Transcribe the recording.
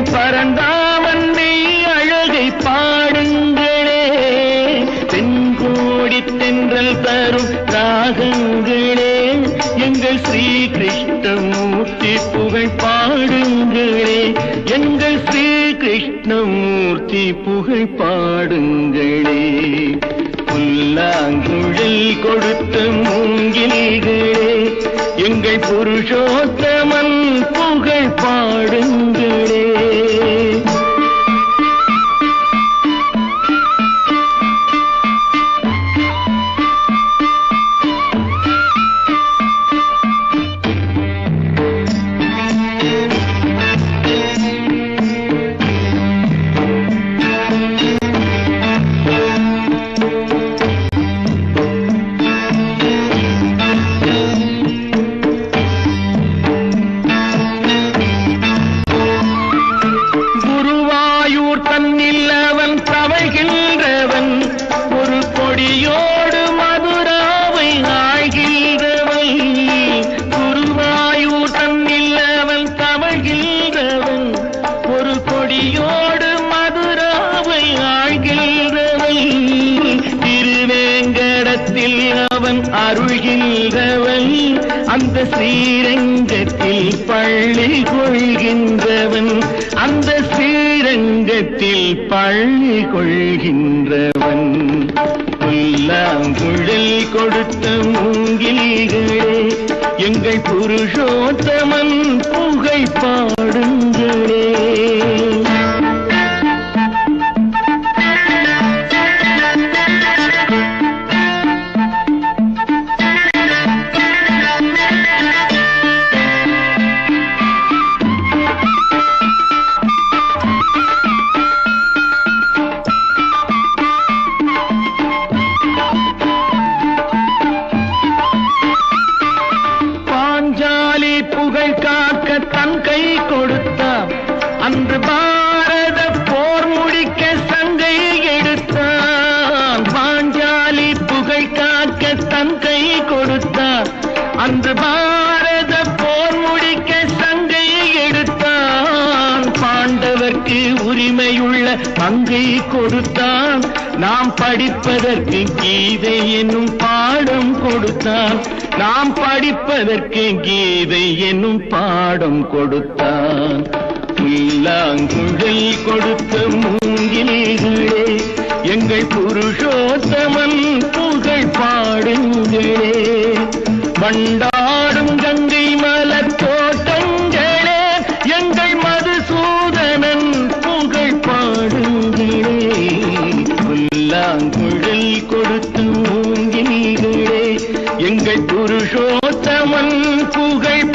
பரந்தாமன்னை அழகை பாடுங்களே, தென்கோடி தென்றல் தரும் ராகங்களே, எங்கள் ஸ்ரீ கிருஷ்ணமூர்த்தி புகழ் பாடுங்களே, எங்கள் ஸ்ரீ கிருஷ்ணமூர்த்தி புகழ் பாடுங்களே. புல்லாங்குழல் கொடுத்த மூங்கில்களே, எங்கள் புருஷோத்தமன் புகழ் பாடுங்களே. அவன் அருள்கின்றவன், அந்த ஸ்ரீரங்கத்தில் பள்ளி கொள்கின்றவன், அந்த ஸ்ரீரங்கத்தில் பள்ளி கொள்கின்றவன். புல்லாங்குழல் கொடுத்த மூங்கில்களே, எங்கள் புருஷோத்தமன் புகழ் பாடுங்களே. புகழ் காக்க தன் கை கொடுத்தான், அன்று பாரத போர் முடிக்க சங்கை எடுத்தான். பாஞ்சாலி புகழ் காக்க தன் கை கொடுத்தான், அன்று பாரத போர் முடிக்க சங்கை எடுத்தான். பாண்டவர்க்கு உரிமையுள்ள மங்கை கொடுத்தான், நாம் படிப்பதற்கு கீதை என்னும் பாடம் கொடுத்தான், நாம் படிப்பதற்கு கீதை என்னும் பாடம் கொடுத்தான். புல்லாங்குழல் கொடுத்த மூங்கில்களே, எங்கள் புருஷோத்தமன் புகழ் பாடுங்களே. வண்டாடும் கங்கை மலர் தோட்டங்களே, எங்கள் மதுசூதனன் புகழ் பாடுங்களே. புல்லாங்குழல் கொடுத்த மூங்கில்களே, எங்கள் புருஷோத்தமன் புகழ்